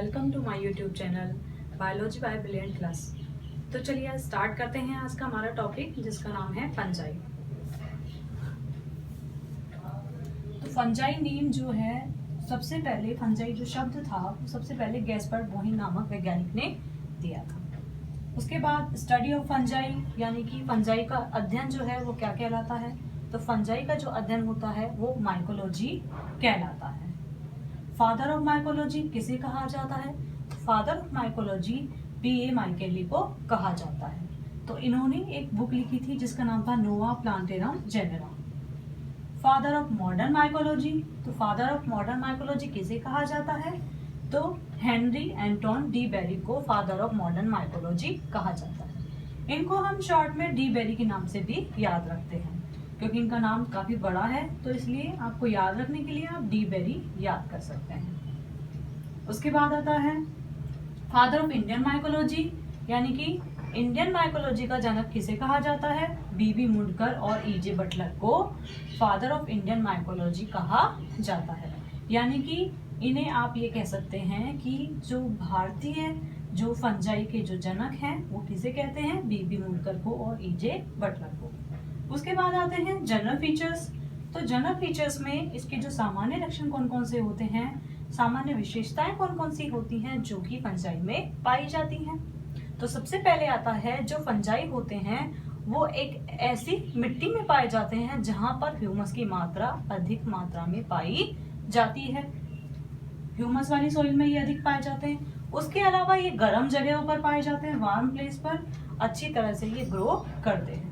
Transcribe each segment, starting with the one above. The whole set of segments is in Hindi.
Welcome to my YouTube channel biology by brilliant class. तो चलिए आज स्टार्ट करते हैं आज का हमारा टॉपिक, जिसका नाम है फंजाई। तो फंजाई नेम जो है, सबसे पहले फंजाई जो शब्द था वो सबसे पहले गैस्पर्ड बोहिन नामक वैज्ञानिक ने दिया था। उसके बाद स्टडी ऑफ फंजाई यानी कि फंजाई का अध्ययन जो है वो क्या कहलाता है। तो फंजाई का जो अध्ययन होता है वो माइकोलॉजी कहलाता है। फादर ऑफ माइकोलॉजी किसे कहा जाता है? फादर ऑफ माइकोलॉजी पीए माइकेली को कहा जाता है। तो इन्होंने एक बुक लिखी थी जिसका नाम था Nova Plantarum Genera. Father of modern mycology, तो फादर ऑफ मॉडर्न माइकोलॉजी किसे कहा जाता है? तो हेनरी एंटोन डी बेरी को फादर ऑफ मॉडर्न माइकोलॉजी कहा जाता है। इनको हम शॉर्ट में डी बेरी के नाम से भी याद रखते हैं, क्योंकि इनका नाम काफी बड़ा है, तो इसलिए आपको याद रखने के लिए आप डी बेरी याद कर सकते हैं। उसके बाद आता है फादर ऑफ इंडियन माइकोलॉजी, यानी कि इंडियन माइकोलॉजी का जनक किसे कहा जाता है? बीबी मुंडकर और ईजे बटलर को फादर ऑफ इंडियन माइकोलॉजी कहा जाता है। यानी कि इन्हें आप ये कह सकते हैं कि जो भारतीय जो फंजाई के जो जनक हैं वो किसे कहते हैं? बीबी मुंडकर को और ईजे बटलर को। उसके बाद आते हैं जनरल फीचर्स। तो जनरल फीचर्स में इसके जो सामान्य लक्षण कौन कौन से होते हैं, सामान्य विशेषताएं कौन कौन सी होती हैं जो कि फंजाई में पाई जाती हैं। तो सबसे पहले आता है जो फंजाई होते हैं वो एक ऐसी मिट्टी में पाए जाते हैं जहां पर ह्यूमस की मात्रा अधिक मात्रा में पाई जाती है। ह्यूमस वाली सॉइल में ये अधिक पाए जाते हैं। उसके अलावा ये गर्म जगहों पर पाए जाते हैं, वार्म प्लेस पर अच्छी तरह से ये ग्रो करते हैं।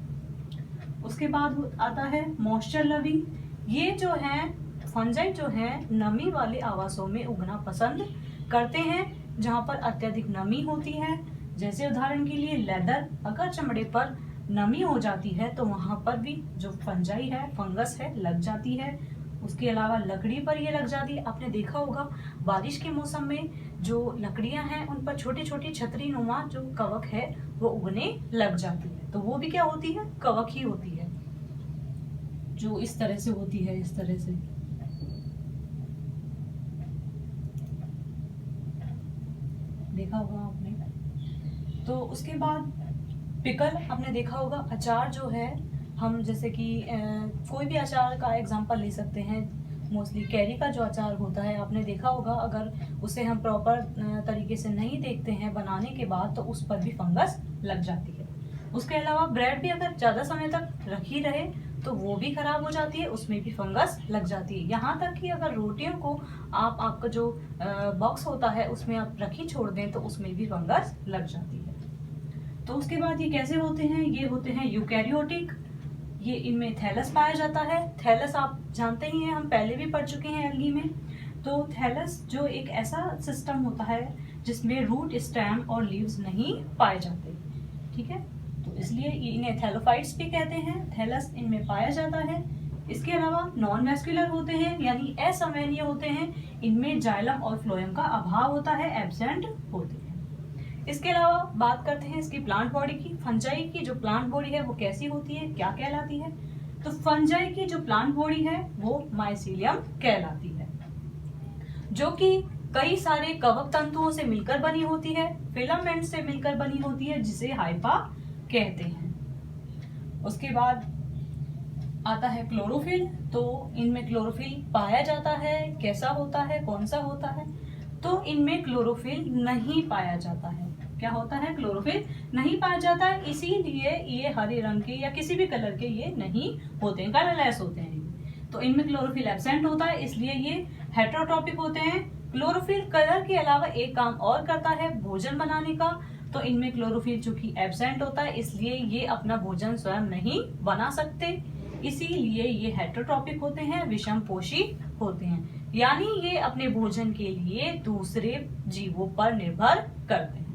उसके बाद आता है मॉइस्चर लविंग। ये जो है फंजाई जो है नमी वाले आवासों में उगना पसंद करते हैं जहां पर अत्यधिक नमी होती है। जैसे उदाहरण के लिए लेदर, अगर चमड़े पर नमी हो जाती है तो वहां पर भी जो फंजाई है, फंगस है, लग जाती है। उसके अलावा लकड़ी पर ये लग जाती है। आपने देखा होगा बारिश के मौसम में जो लकड़ियां हैं उन पर छोटी छोटी छतरी नुमा जो कवक है वो उगने लग जाती है, तो वो भी क्या होती है? कवक ही होती है, जो इस तरह से होती है, इस तरह से। देखा होगा आपने। तो उसके बाद पिकल, आपने देखा होगा अचार जो है, हम जैसे कि कोई भी अचार का एग्जांपल ले सकते हैं। मोस्टली कैरी का जो अचार होता है, आपने देखा होगा अगर उसे हम प्रॉपर तरीके से नहीं देखते हैं बनाने के बाद तो उस पर भी फंगस लग जाती है। उसके अलावा ब्रेड भी अगर ज्यादा समय तक रखी रहे तो वो भी खराब हो जाती है, उसमें भी फंगस लग जाती है। यहाँ तक कि अगर रोटियों को आपका जो बॉक्स होता है उसमें आप रखी छोड़ दें तो उसमें भी फंगस लग जाती है। तो उसके बाद ये कैसे होते हैं? ये होते हैं यूकैरियोटिक। ये इनमें थैलस पाया जाता है। थैलस आप जानते ही हैं, हम पहले भी पढ़ चुके हैं एल्गी में। तो थैलस जो एक ऐसा सिस्टम होता है जिसमें रूट, स्टेम और लीव्स नहीं पाए जाते, ठीक है, तो इसलिए इन्हें थैलोफाइट्स भी कहते हैं। थैलस इनमें पाया जाता है। इसके अलावा नॉन वेस्कुलर होते हैं, यानी असंवहनीय होते हैं। इनमें जाइलम और फ्लोएम का अभाव होता है, एब्सेंट होते हैं। इसके अलावा बात करते हैं इसकी प्लांट बॉडी की। फंजाई की जो प्लांट बॉडी है वो कैसी होती है, क्या कहलाती है? तो फंजाई की जो प्लांट बॉडी है वो माइसीलियम कहलाती है, जो कि कई सारे कवक तंतुओं से मिलकर बनी होती है, फिलामेंट से मिलकर बनी होती है, जिसे हाइपा कहते हैं। उसके बाद आता है क्लोरोफिल। तो इनमें क्लोरोफिल पाया जाता है, कैसा होता है, कौन सा होता है? तो इनमें क्लोरोफिल नहीं पाया जाता है। क्या होता है? क्लोरोफिल नहीं पाया जाता है, इसीलिए ये हरे रंग के या किसी भी कलर के ये नहीं होते हैं, कलरलेस होते हैं। तो इनमें क्लोरोफिल एब्सेंट होता है, इसलिए ये हेटेरोट्रॉपिक होते हैं। क्लोरोफिल कलर के अलावा एक काम और करता है, भोजन बनाने का। तो इनमें क्लोरोफिल चूंकि एब्सेंट होता है इसलिए ये अपना भोजन स्वयं नहीं बना सकते, इसीलिए ये हेटेरोट्रॉपिक होते हैं, विषमपोषी होते हैं, यानी ये अपने भोजन के लिए दूसरे जीवों पर निर्भर करते हैं।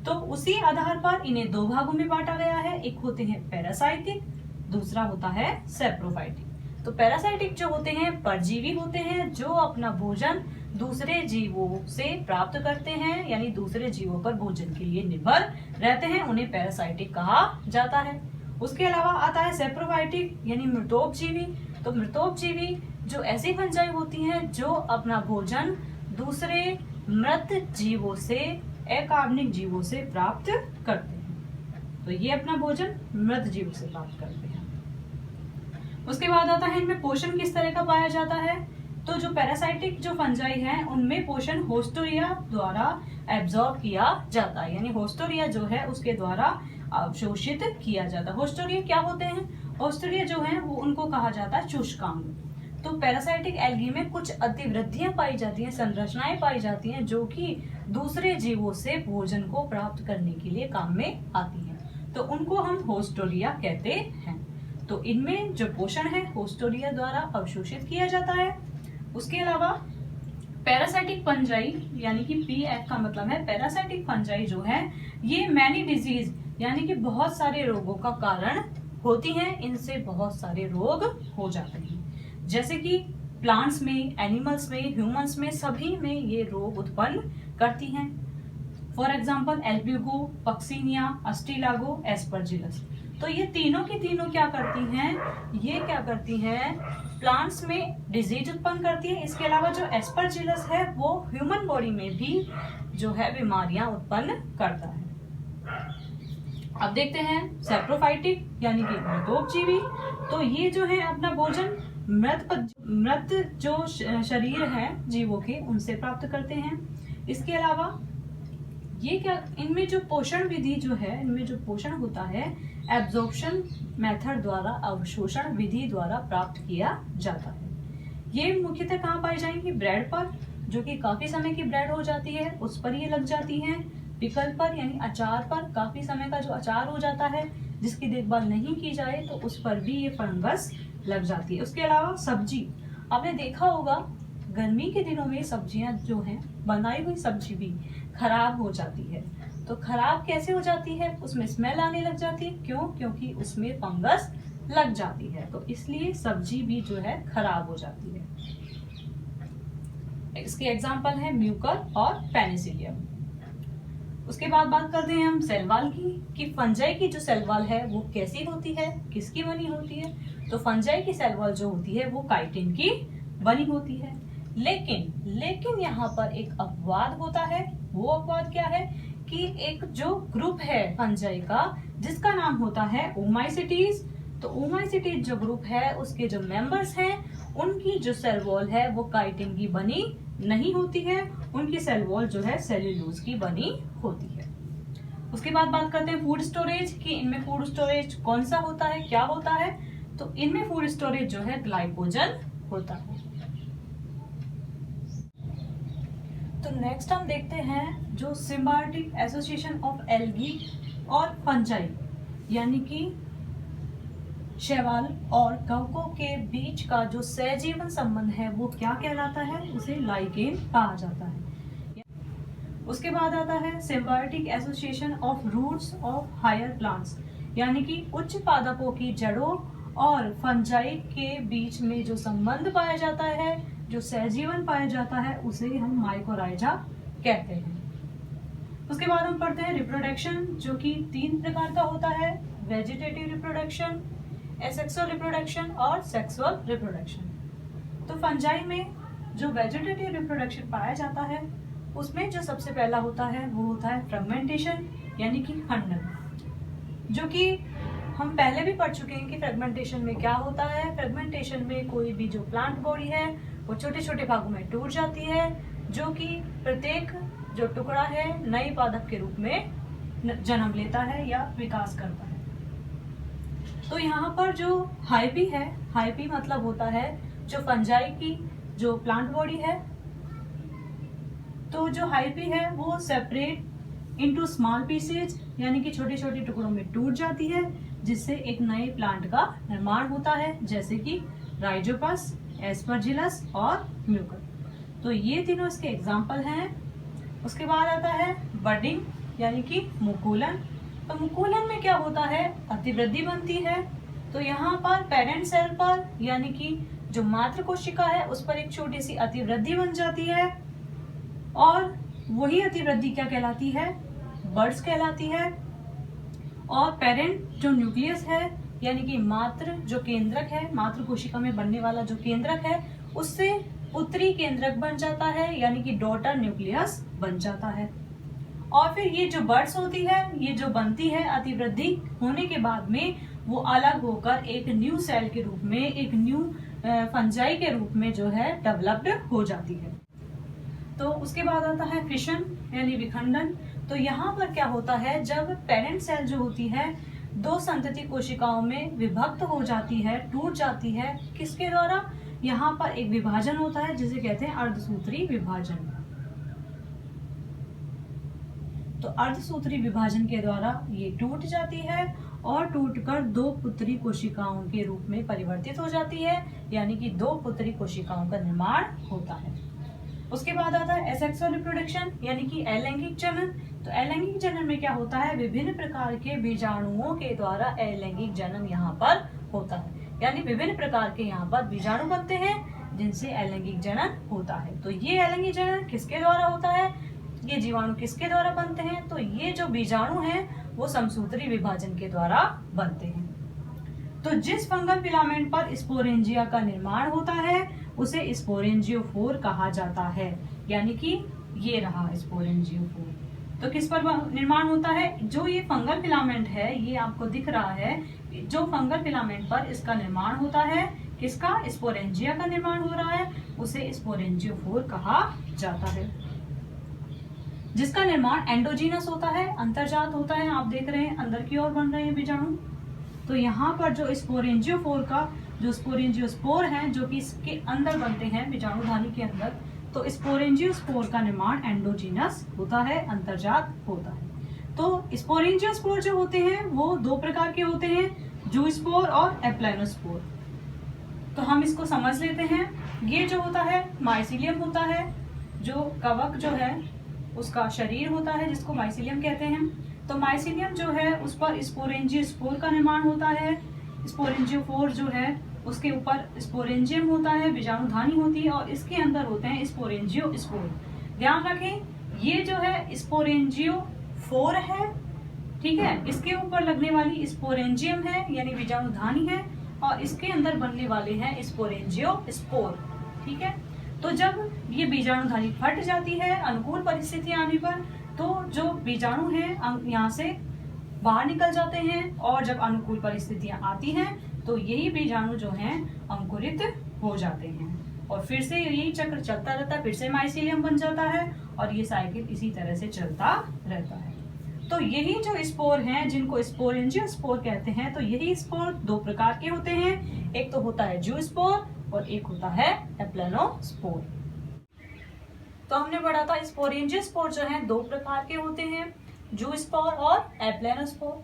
तो उसी आधार पर इन्हें दो भागों में बांटा गया है, एक होते हैं पैरासाइटिक, दूसरा होता है सैप्रोफाइटिक। तो पैरासाइटिक जो होते हैं परजीवी होते हैं, जो अपना भोजन दूसरे जीवों से प्राप्त करते हैं, यानी दूसरे जीवों पर भोजन के लिए निर्भर रहते हैं, उन्हें पैरासाइटिक कहा जाता है। उसके अलावा आता है सैप्रोफाइटिक, यानी मृतोपजीवी। तो मृतोपजीवी जो ऐसी फंजाई होती हैं जो अपना भोजन दूसरे मृत जीवों से, अकार्बनिक जीवों से प्राप्त करते हैं। तो ये अपना भोजन मृत जीवों से प्राप्त करते हैं। उसके बाद आता है इनमें पोषण किस तरह का पाया जाता है। तो जो पैरासाइटिक जो फंजाई हैं उनमें पोषण होस्टोरिया द्वारा एब्जॉर्ब किया जाता है, यानी होस्टोरिया जो है उसके द्वारा अवशोषित किया जाता है। होस्टोरिया क्या होते हैं? होस्टोरिया जो है वो उनको कहा जाता है चूषकांग। तो पैरासाइटिक एल्गी में कुछ अतिवृद्धियां पाई जाती हैं, संरचनाएं पाई जाती हैं जो कि दूसरे जीवों से भोजन को प्राप्त करने के लिए काम में आती हैं, तो उनको हम होस्टोरिया कहते हैं। तो इनमें जो पोषण है होस्टोरिया द्वारा अवशोषित किया जाता है। उसके अलावा पैरासाइटिक फंजाई, यानी कि पीएफ का मतलब है पैरासाइटिक फंजाई जो है ये मैनी डिजीज यानी कि बहुत सारे रोगों का कारण होती हैं। इनसे बहुत सारे रोग हो जाते हैं, जैसे कि प्लांट्स में, एनिमल्स में, ह्यूमंस में, सभी में ये रोग उत्पन्न करती हैं। For example Albugo, Puccinia, Ustilago, Aspergillus. तो ये तीनों की तीनों क्या करती हैं? ये क्या करती हैं? प्लांट्स में डिजीज उत्पन्न करती है। इसके अलावा जो एस्परजिलस है वो ह्यूमन बॉडी में भी जो है बीमारियां उत्पन्न करता है। अब देखते हैं सैप्रोफाइटिक यानी कि मृतोपजीवी। तो ये जो है अपना भोजन मृत जो शरीर है जीवों के उनसे प्राप्त करते हैं। इसके अलावा ये क्या, इनमें जो पोषण विधि जो है, इनमें जो पोषण होता है एब्जॉर्प्शन मेथड द्वारा, अवशोषण विधि द्वारा प्राप्त किया जाता है। ये मुख्यतः कहाँ पाई जाएंगी? ब्रेड पर, जो कि काफी समय की ब्रेड हो जाती है उस पर ये लग जाती है। पिकल पर यानी अचार पर, काफी समय का जो अचार हो जाता है जिसकी देखभाल नहीं की जाए तो उस पर भी ये फंगस लग जाती है। उसके अलावा सब्जी, आपने देखा होगा गर्मी के दिनों में सब्जियां जो हैं, बनाई हुई सब्जी भी खराब हो जाती है। तो खराब कैसे हो जाती है? उसमें स्मेल आने लग जाती है। क्यों? क्योंकि उसमें फंगस लग जाती है, तो इसलिए सब्जी भी जो है खराब हो जाती है। इसके एग्जाम्पल है म्यूकर और पेनिसिलियम। उसके बाद बात करते हैं हम सेल वॉल की, कि फंजाई की जो सेल वॉल है वो कैसी होती है, किसकी बनी होती है। तो फंजाई की सेल वॉल जो होती है वो काइटिन की बनी होती है। लेकिन यहाँ पर एक अपवाद होता है। वो अपवाद क्या है? कि एक जो ग्रुप है फंजाई का जिसका नाम होता है ओमाइसिटीज। तो ओमाइसिटीज जो ग्रुप है उसके जो मेंबर्स हैं उनकी जो सेल वॉल है वो काइटिन की बनी नहीं होती है, उनकी सेल वॉल जो है सेल्यूलोज की बनी होती है। उसके बाद बात करते हैं फूड स्टोरेज की, इनमें फूड स्टोरेज कौन सा होता है, क्या होता है। तो इनमें फूड स्टोरेज जो है ग्लाइकोजन होता है। तो नेक्स्ट हम देखते हैं जो सिम्बायोटिक एसोसिएशन ऑफ एल्गी और फंजाई, यानी कि शैवाल और कवकों के बीच का जो सहजीवन संबंध है वो क्या कहलाता है? उसे लाइकेन कहा जाता है। उसके बाद आता है symbiotic association of roots of higher plants, यानी कि उच्च पादपों की जड़ों और फंजाई के बीच में जो संबंध पाया जाता है, जो सहजीवन पाया जाता है, उसे हम माइकोराइजा कहते हैं। उसके बाद हम पढ़ते हैं रिप्रोडक्शन, जो कि 3 प्रकार का होता है, वेजिटेटिव रिप्रोडक्शन, एसेक्सुअल रिप्रोडक्शन और सेक्सुअल रिप्रोडक्शन। तो फंजाई में जो वेजिटेटिव रिप्रोडक्शन पाया जाता है उसमें जो सबसे पहला होता है वो होता है फ्रेगमेंटेशन, यानी कि खंडन, जो कि हम पहले भी पढ़ चुके हैं कि फ्रेगमेंटेशन में क्या होता है। फ्रेगमेंटेशन में कोई भी जो प्लांट बॉडी है वो छोटे छोटे भागों में टूट जाती है, जो कि प्रत्येक जो टुकड़ा है नई पादप के रूप में जन्म लेता है या विकास करता है। तो यहाँ पर जो हाइपी है, हाइपी मतलब होता है जो फंजाई की जो प्लांट बॉडी है, तो जो हाइपी है वो सेपरेट इनटू स्मॉल पीसेज, यानी कि छोटे छोटे टुकड़ों में टूट जाती है, जिससे एक नए प्लांट का निर्माण होता है, जैसे कि राइजोपस, एस्परजिलस और म्यूकर। तो ये तीनों इसके एग्जाम्पल हैं। उसके बाद आता है बडिंग, यानी कि मुकुलन। तो मुकुलन में क्या होता है? अतिवृद्धि बनती है। तो यहाँ पर पेरेंट सेल पर, यानी कि जो मातृ कोशिका है उस पर एक छोटी सी अतिवृद्धि बन जाती है, और वही अतिवृद्धि क्या कहलाती है? बर्ड्स कहलाती है। और पेरेंट जो न्यूक्लियस है, यानी कि मातृ जो केंद्रक है, मातृ कोशिका में बनने वाला जो केंद्रक है, उससे पुत्री केंद्रक बन जाता है, यानी कि डॉटर न्यूक्लियस बन जाता है। और फिर ये जो बर्ड्स होती है, ये जो बनती है अतिवृद्धि होने के बाद में वो अलग होकर एक न्यू सेल के रूप में, एक न्यू फंजाई के रूप में जो है डेवलप्ड हो जाती है। तो उसके बाद आता है फिशन यानी विखंडन। तो यहाँ पर क्या होता है, जब पेरेंट सेल जो होती है दो संतति कोशिकाओं में विभक्त हो जाती है, टूट जाती है, किसके द्वारा, यहाँ पर एक विभाजन होता है जिसे कहते हैं अर्धसूत्री विभाजन। तो अर्धसूत्री विभाजन के द्वारा ये टूट जाती है और टूटकर दो पुत्री कोशिकाओं के रूप में परिवर्तित हो जाती है, यानी कि दो पुत्री कोशिकाओं का निर्माण होता है। उसके बाद आता है एसेक्सुअल रिप्रोडक्शन यानी कि अलैंगिक जनन। तो अलैंगिक जनन में क्या होता है, विभिन्न प्रकार के बीजाणुओं के द्वारा अलैंगिक जनन यहाँ पर होता है, यानी विभिन्न प्रकार के यहाँ पर बीजाणु बनते हैं जिनसे अलैंगिक जनन होता है। तो ये अलैंगिक जनन किसके द्वारा होता है, ये जीवाणु किसके द्वारा बनते हैं, तो ये जो बीजाणु हैं वो समसूत्री विभाजन के द्वारा बनते हैं। तो जिस फंगल फिलामेंट पर स्पोरेंजिया का निर्माण होता है उसे स्पोरेंजियोफोर कहा जाता है, यानी कि ये रहा स्पोरेंजियोफोर। तो किस पर निर्माण होता है, जो ये फंगल फिलामेंट है, ये आपको दिख रहा है, जो फंगल फिलामेंट पर इसका निर्माण होता है, किसका, स्पोरेंजिया का निर्माण हो रहा है, उसे स्पोरेंजियोफोर कहा जाता है। जिसका निर्माण एंडोजीनस होता है, अंतर्जात होता है। आप देख रहे हैं अंदर की ओर बन रहे हैं बीजाणु। तो यहाँ पर जो स्पोरेंजियोफोर का जो स्पोरेंजियोस्पोर हैं जो कि इसके अंदर बनते हैं बीजाणुधानी के अंदर, तो स्पोरेंजियोस्पोर का निर्माण एंडोजीनस होता है, अंतर्जात होता है। तो स्पोरेंजियोस्पोर जो होते हैं वो दो प्रकार के होते हैं, जूस्पोर और एप्लानोस्पोर। तो हम इसको समझ लेते हैं। ये जो होता है माइसिलियम होता है, जो कवक जो है उसका शरीर होता है जिसको माइसिलियम कहते हैं। तो माइसिलियम जो है उस पर स्पोरेंजियोस्पोर का निर्माण होता है। स्पोरेंजियोफोर जो है उसके ऊपर स्पोरेंजियम होता है, बीजाणुधानी होती है और इसके अंदर होते हैं स्पोरेंजियोस्पोर। ध्यान रखें ये जो है स्पोरेंजियोफोर है, ठीक है, इसके ऊपर लगने वाली स्पोरेंजियम है यानी बीजाणुधानी है और इसके अंदर बनने वाले हैं स्पोरेंजियोस्पोर, ठीक है। तो जब ये बीजाणुधानी फट जाती है अनुकूल परिस्थितियां आने पर, तो जो बीजाणु हैं यहाँ से बाहर निकल जाते हैं और जब अनुकूल परिस्थितियां आती हैं तो यही बीजाणु जो हैं अंकुरित हो जाते हैं और फिर से यही चक्र चलता रहता है, फिर से माइसिलियम बन जाता है और ये साइकिल इसी तरह से चलता रहता है। तो यही जो स्पोर हैं जिनको स्पोरेंजियोस्पोर कहते हैं, तो यही स्पोर दो प्रकार के होते हैं, एक तो होता है जूस्पोर और एक होता है एप्लानोस्पोर। तो हमने पढ़ा था स्पोरेंजियोस्पोर जो है दो प्रकार के होते हैं, जूस्पोर और एप्लानोस्पोर।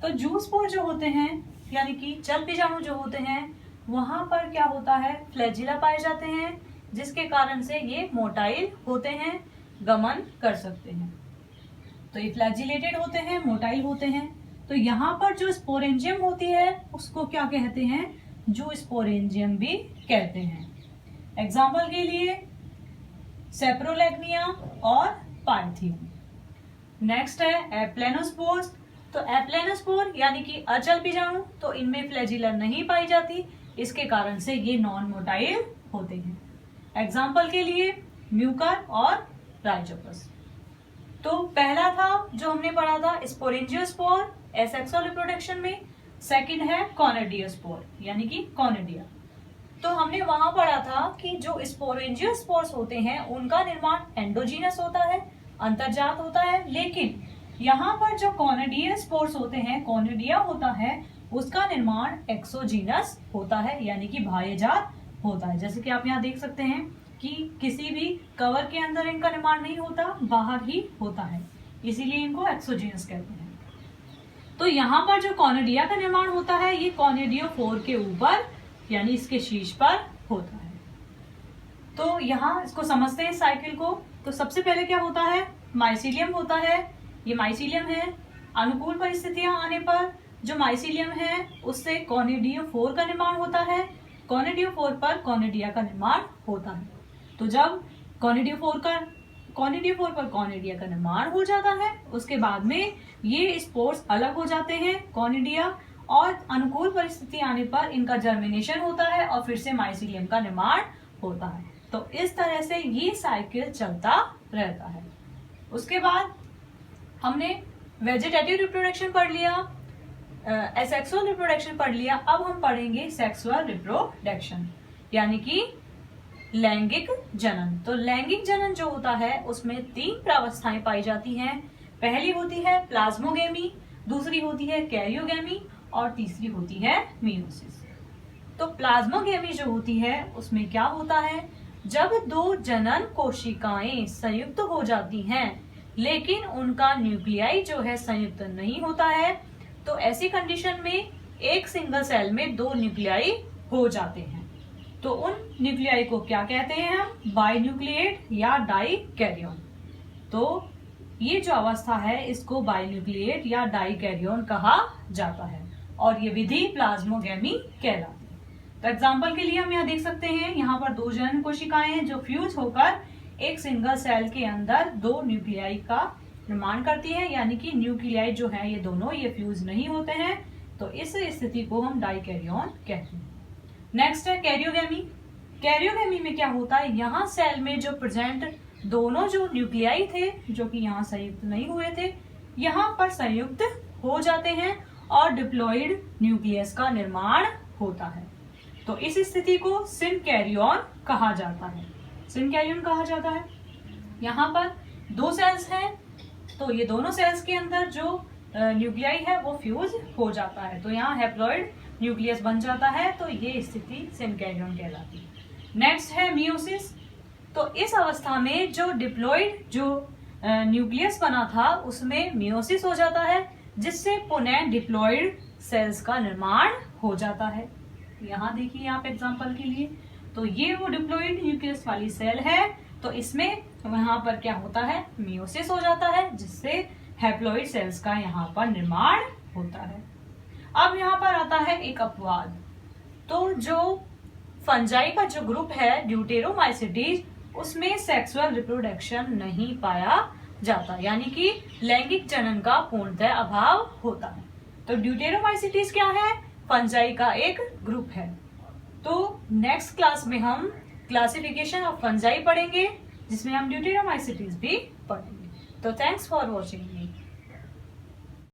तो जूस्पोर जो होते हैं यानी कि जल बीजाणु जो होते हैं वहां पर क्या होता है, फ्लैजिला पाए जाते हैं जिसके कारण से ये मोटाइल होते हैं, गमन कर सकते हैं। तो ये फ्लैजिलेटेड होते हैं, मोटाइल होते हैं। तो यहाँ पर जो स्पोरेंजियम होती है उसको क्या कहते हैं, जूस्पोरेंजियम भी कहते हैं। एग्जाम्पल के लिए सेप्रोलेग्निया और पाइथियम। नेक्स्ट है एप्लानोस्पोर्स। तो एप्लानोस्पोर यानी कि अचल बीजाणु, तो इनमें फ्लैजिला नहीं पाई जाती, इसके कारण से ये नॉन मोटाइल होते हैं। एग्जाम्पल के लिए म्यूकर और राइजोपस। तो पहला था जो हमने पढ़ा था स्पोरेंजियोस्पोर एसेक्सुअल रिप्रोडक्शन में, सेकंड है कॉनिडियोस्पोर यानी कि कॉनिडिया। तो हमने वहां पढ़ा था कि जो स्पोरेंजियोस्पोर्स होते हैं उनका निर्माण एंडोजीनस होता है, अंतर्जात होता है, लेकिन यहाँ पर जो कॉनिडियोस्पोर्स होते हैं, कॉनिडिया होता है, उसका निर्माण एक्सोजीनस होता है यानी कि बाह्यजात होता है। जैसे कि आप यहाँ देख सकते हैं कि किसी भी कवर के अंदर इनका निर्माण नहीं होता, बाहर ही होता है, इसीलिए इनको एक्सोजीनस कहते हैं। तो यहाँ पर जो कॉनिडिया का निर्माण होता है ये कॉनिडियोफोर के ऊपर यानी इसके शीर्ष पर होता है। तो यहाँ इसको समझते हैं साइकिल को। तो सबसे पहले क्या होता है, माइसिलियम होता है, ये माइसिलियम है। अनुकूल परिस्थितियां आने पर जो माइसिलियम है उससे कॉनिडियोफोर का निर्माण होता है, कॉनिडियोफोर पर कॉनिडिया का निर्माण होता है। तो जब कॉनिडियोफोर पर कॉनिडिया का निर्माण हो जाता है उसके बाद में ये स्पोर्स अलग हो जाते हैं कॉनिडिया, और अनुकूल परिस्थिति आने पर इनका जर्मिनेशन होता है और फिर से माइसिलियम का निर्माण होता है। तो इस तरह से ये साइकिल चलता रहता है। उसके बाद हमने वेजिटेटिव रिप्रोडक्शन पढ़ लिया, एसेक्सुअल रिप्रोडक्शन पढ़ लिया। अब हम पढ़ेंगे सेक्सुअल रिप्रोडक्शन यानी कि लैंगिक जनन। तो लैंगिक जनन जो होता है उसमें 3 प्रावस्थाएं पाई जाती हैं। पहली होती है प्लाज्मोगेमी, दूसरी होती है कैरियोगेमी और तीसरी होती है मियोसिस। तो प्लाज्मोगेमी जो होती है उसमें क्या होता है, जब 2 जनन कोशिकाएं संयुक्त हो जाती हैं लेकिन उनका न्यूक्लियाई जो है संयुक्त नहीं होता है, तो ऐसी कंडीशन में एक सिंगल सेल में 2 न्यूक्लियाई हो जाते हैं। तो उन न्यूक्लियाई को क्या कहते हैं हम, बाइन्यूक्लिएट या डाइकैरियोन। तो ये जो अवस्था है इसको बाइन्यूक्लिएट या डाइकैरियोन कहा जाता है और ये विधि प्लाज्मोगेमी कहलाती है। तो एग्जाम्पल के लिए हम यहाँ देख सकते हैं, यहाँ पर 2 जनन कोशिकाएं हैं जो फ्यूज होकर एक सिंगल सेल के अंदर 2 न्यूक्लियाई का निर्माण करती है, यानी कि न्यूक्लियाई जो है ये दोनों ये फ्यूज नहीं होते हैं। तो इस स्थिति को हम डाइकैरियोन कहते हैं। नेक्स्ट है कैरियोगेमी। कैरियोगेमी में क्या होता है, यहाँ सेल में जो प्रेजेंट दोनों जो न्यूक्लियाई थे जो कि यहाँ संयुक्त नहीं हुए थे, यहाँ पर संयुक्त हो जाते हैं और डिप्लॉइड न्यूक्लियस का निर्माण होता है। तो इस स्थिति को सिनकैरियोन कहा जाता है। सिनकैरियोन कहा जाता है। यहाँ पर 2 सेल्स हैं, तो ये दोनों सेल्स के अंदर जो न्यूक्लियाई है वो फ्यूज हो जाता है, तो यहाँ हैप्लॉइड न्यूक्लियस बन जाता है। तो ये स्थिति सिनकैरियोन कहलाती है। नेक्स्ट है मियोसिस। तो इस अवस्था में जो डिप्लॉइड जो न्यूक्लियस बना था उसमें मियोसिस हो जाता है, जिससे पुनः डिप्लॉइड सेल्स का निर्माण हो जाता है। यहाँ देखिए आप एग्जांपल के लिए, तो ये वो डिप्लॉइड न्यूक्लियस वाली सेल है, तो इसमें वहां पर क्या होता है, मियोसिस हो जाता है, जिससे हैप्लॉइड सेल्स का यहाँ पर निर्माण होता है। अब यहाँ पर आता है एक अपवाद। तो जो फंजाई का जो ग्रुप है ड्यूटेरोमाइसिटीज, उसमें सेक्सुअल रिप्रोडक्शन नहीं पाया जाता, यानी कि लैंगिक जनन का पूर्णतः अभाव होता है। तो ड्यूटेरोमाइसिटीज क्या है, फंजाई का एक ग्रुप है। तो नेक्स्ट क्लास में हम क्लासिफिकेशन ऑफ फंजाई पढ़ेंगे, जिसमें हम ड्यूटेरोमाइसिटीज भी पढ़ेंगे। तो थैंक्स फॉर वॉचिंग।